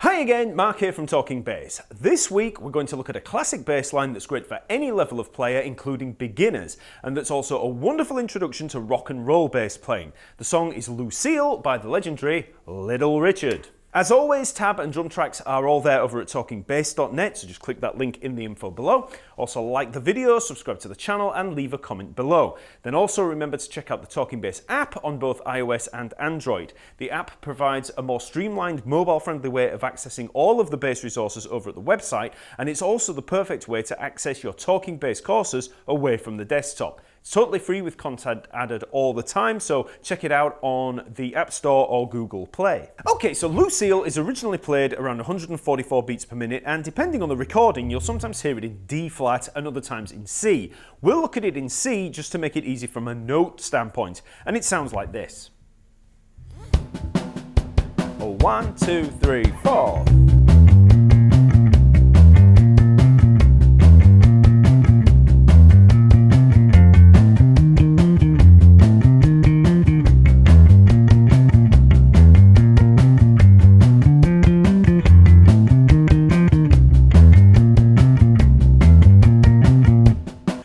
Hi again, Mark here from Talkingbass. This week we're going to look at a classic bass line that's great for any level of player, including beginners, and that's also a wonderful introduction to rock and roll bass playing. The song is Lucille by the legendary Little Richard. As always, tab and drum tracks are all there over at talkingbass.net, so just click that link in the info below. Also like the video, subscribe to the channel and leave a comment below. Then also remember to check out the Talkingbass app on both iOS and Android. The app provides a more streamlined, mobile-friendly way of accessing all of the bass resources over at the website, and it's also the perfect way to access your Talkingbass courses away from the desktop. It's totally free with content added all the time, so check it out on the App Store or Google Play. Okay, so Lucille is originally played around 144 beats per minute, and depending on the recording, you'll sometimes hear it in D flat and other times in C. We'll look at it in C just to make it easy from a note standpoint, and it sounds like this. 1, 2, 3, 4.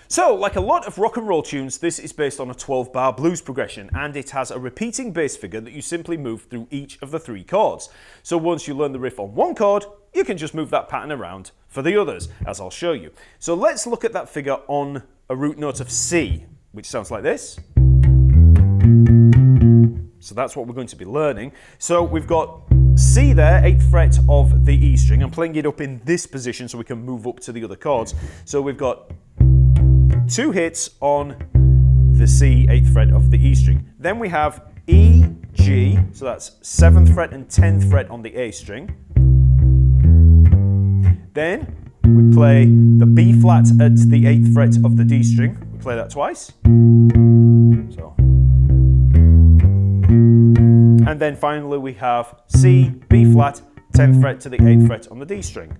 So, like a lot of rock and roll tunes, this is based on a 12-bar blues progression, and it has a repeating bass figure that you simply move through each of the 3 chords. So once you learn the riff on one chord, you can just move that pattern around for the others, as I'll show you. So let's look at that figure on a root note of C, which sounds like this. So that's what we're going to be learning. So we've got C there, 8th fret of the E string. I'm playing it up in this position so we can move up to the other chords. So we've got 2 hits on the C, 8th fret of the E string. Then we have E, G, so that's 7th fret and 10th fret on the A string. Then we play the B flat at the 8th fret of the D string. We play that twice. So. And then finally we have C, B flat, 10th fret to the 8th fret on the D string.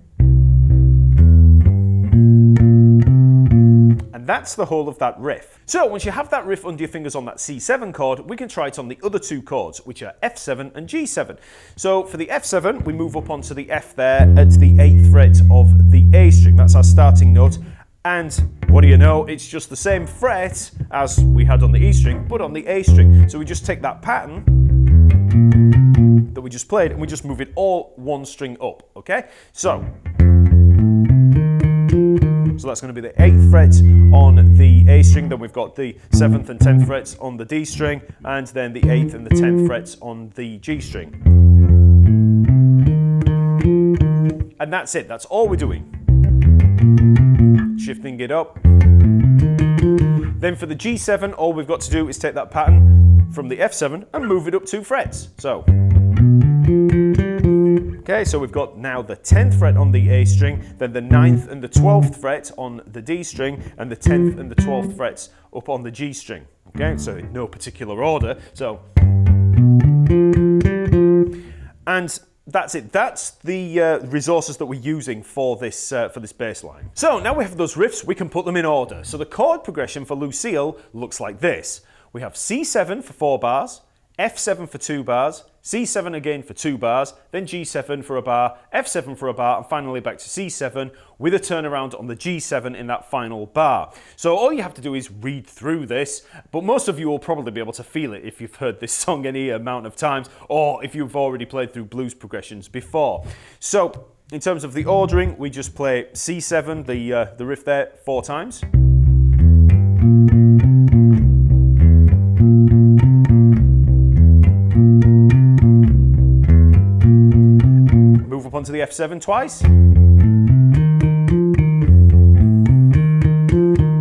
And that's the whole of that riff. So once you have that riff under your fingers on that C7 chord, we can try it on the other 2 chords, which are F7 and G7. So for the F7, we move up onto the F there at the 8th fret of the A string. That's our starting note. And what do you know, it's just the same fret as we had on the E string, but on the A string. So we just take that pattern that we just played and we just move it all 1 string up, okay? So that's going to be the 8th fret on the A string, then we've got the 7th and 10th frets on the D string, and then the 8th and the 10th frets on the G string. And that's it, that's all we're doing. Shifting it up. Then for the G7, all we've got to do is take that pattern from the F7 and move it up 2 frets. So. Okay, so we've got now the 10th fret on the A string, then the 9th and the 12th fret on the D string, and the 10th and the 12th frets up on the G string. Okay, so in no particular order. So, and that's it. That's the resources that we're using for this bass line. So now we have those riffs, we can put them in order. So the chord progression for Lucille looks like this. We have C7 for 4 bars, F7 for 2 bars, C7 again for 2 bars, then G7 for a bar, F7 for a bar, and finally back to C7 with a turnaround on the G7 in that final bar. So all you have to do is read through this, but most of you will probably be able to feel it if you've heard this song any amount of times, or if you've already played through blues progressions before. So in terms of the ordering, we just play C7, the riff there, 4 times. Move up onto the F7 twice.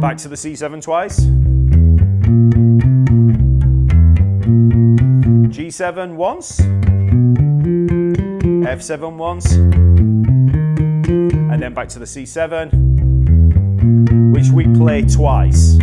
Back to the C7 twice. G7 once. F7 once. And then back to the C7, which we play twice.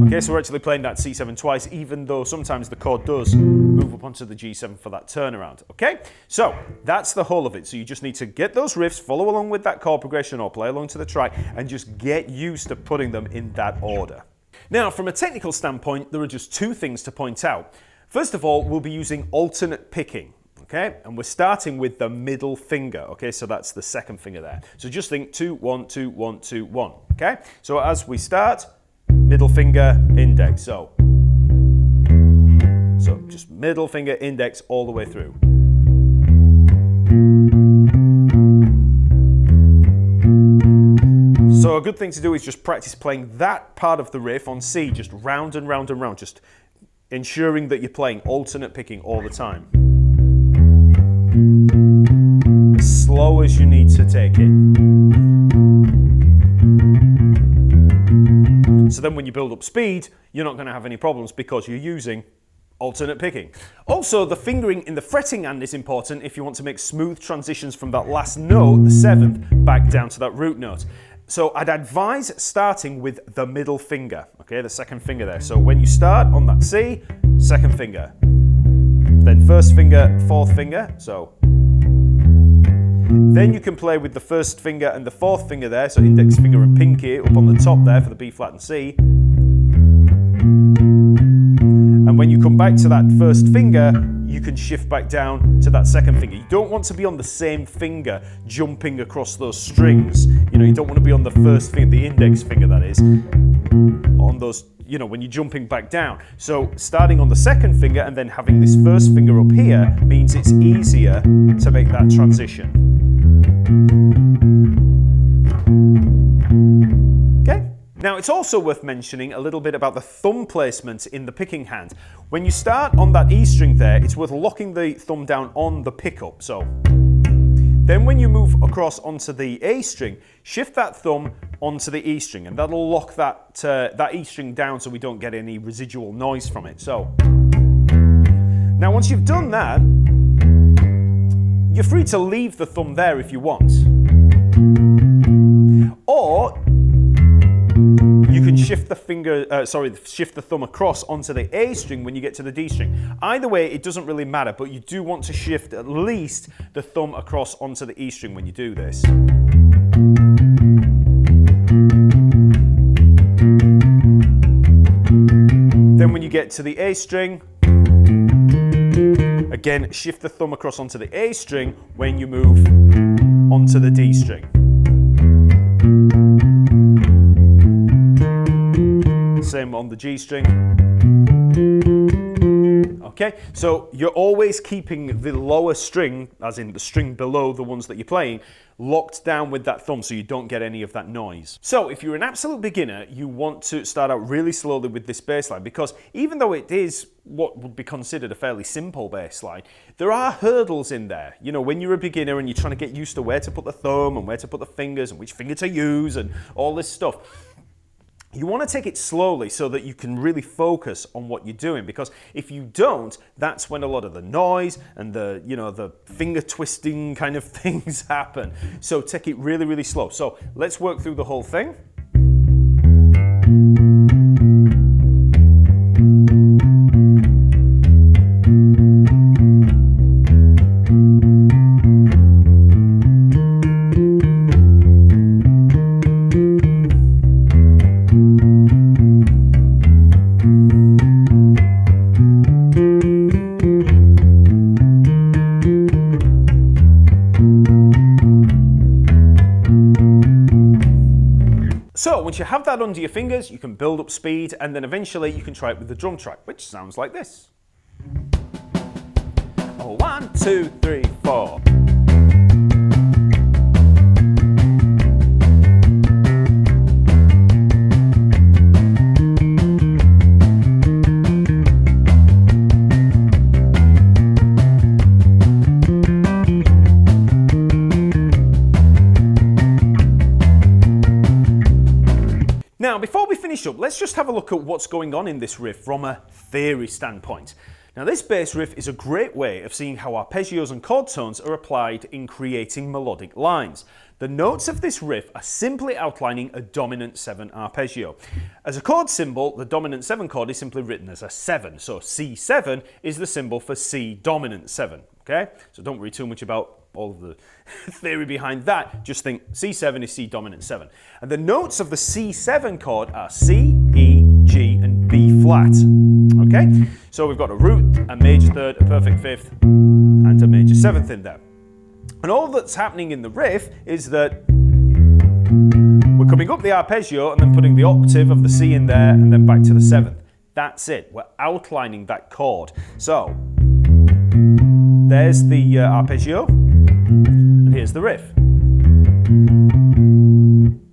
Okay, so we're actually playing that C7 twice, even though sometimes the chord does move up onto the G7 for that turnaround. Okay, so that's the whole of it. So you just need to get those riffs, follow along with that chord progression or play along to the track, and just get used to putting them in that order. Now, from a technical standpoint, there are just 2 things to point out. First of all, we'll be using alternate picking. okay? And we're starting with the middle finger, okay? So that's the second finger there. So just think 2, 1, 2, 1, 2, 1, okay? So as we start, middle finger, index, so just middle finger, index all the way through. So a good thing to do is just practice playing that part of the riff on C, just round and round and round, just ensuring that you're playing alternate picking all the time. As slow as you need to take it. So then when you build up speed, you're not going to have any problems because you're using alternate picking. Also, the fingering in the fretting hand is important if you want to make smooth transitions from that last note, the 7th, back down to that root note. So I'd advise starting with the middle finger, okay, the second finger there. So when you start on that C, second finger, then first finger, fourth finger, so. Then you can play with the first finger and the fourth finger there, so index finger and pinky up on the top there for the B flat and C. And when you come back to that first finger, you can shift back down to that second finger. You don't want to be on the same finger jumping across those strings. You know, you don't want to be on the first finger, the index finger that is, on those, you know, when you're jumping back down. So starting on the second finger and then having this first finger up here means it's easier to make that transition. Okay? Now, it's also worth mentioning a little bit about the thumb placement in the picking hand. When you start on that E string there, it's worth locking the thumb down on the pickup. So then when you move across onto the A string, shift that thumb onto the E string, and that'll lock that E string down so we don't get any residual noise from it. So now once you've done that, you're free to leave the thumb there if you want. Or you can shift the shift the thumb across onto the A string when you get to the D string. Either way, it doesn't really matter, but you do want to shift at least the thumb across onto the E string when you do this. Then when you get to the A string, again, shift the thumb across onto the A string when you move onto the D string. Same on the G string. Okay, so you're always keeping the lower string, as in the string below the ones that you're playing, locked down with that thumb so you don't get any of that noise. So if you're an absolute beginner, you want to start out really slowly with this bass line, because even though it is what would be considered a fairly simple bass line, there are hurdles in there. You know, when you're a beginner and you're trying to get used to where to put the thumb and where to put the fingers and which finger to use and all this stuff. You want to take it slowly so that you can really focus on what you're doing, because if you don't, that's when a lot of the noise and the, you know, the finger twisting kind of things happen. So take it really, really slow. So let's work through the whole thing. So once you have that under your fingers, you can build up speed, and then eventually you can try it with the drum track, which sounds like this. 1, 2, 3, 4. Now, before we finish up, let's just have a look at what's going on in this riff from a theory standpoint. Now, this bass riff is a great way of seeing how arpeggios and chord tones are applied in creating melodic lines. The notes of this riff are simply outlining a dominant 7 arpeggio. As a chord symbol, the dominant 7 chord is simply written as a 7, so C7 is the symbol for C dominant 7, okay? So don't worry too much about all of the theory behind that, just think C7 is C dominant 7. And the notes of the C7 chord are C, E, G, and B flat, okay? So we've got a root, a major third, a perfect fifth, and a major 7th in there. And all that's happening in the riff is that we're coming up the arpeggio and then putting the octave of the C in there and then back to the 7th. That's it. We're outlining that chord. So there's the arpeggio, and here's the riff.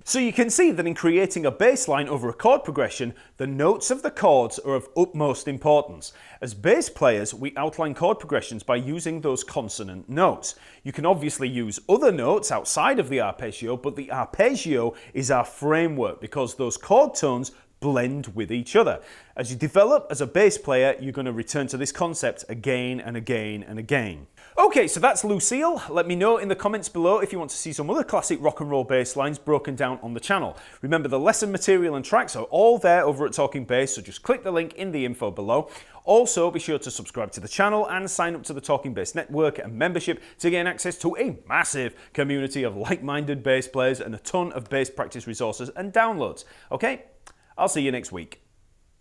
So you can see that in creating a bass line over a chord progression, the notes of the chords are of utmost importance. As bass players, we outline chord progressions by using those consonant notes. You can obviously use other notes outside of the arpeggio, but the arpeggio is our framework because those chord tones blend with each other. As you develop as a bass player, you're going to return to this concept again and again and again. Okay, so that's Lucille. Let me know in the comments below if you want to see some other classic rock and roll bass lines broken down on the channel. Remember, the lesson material and tracks are all there over at Talkingbass, so just click the link in the info below. Also, be sure to subscribe to the channel and sign up to the Talkingbass network and membership to gain access to a massive community of like-minded bass players and a ton of bass practice resources and downloads. Okay? I'll see you next week.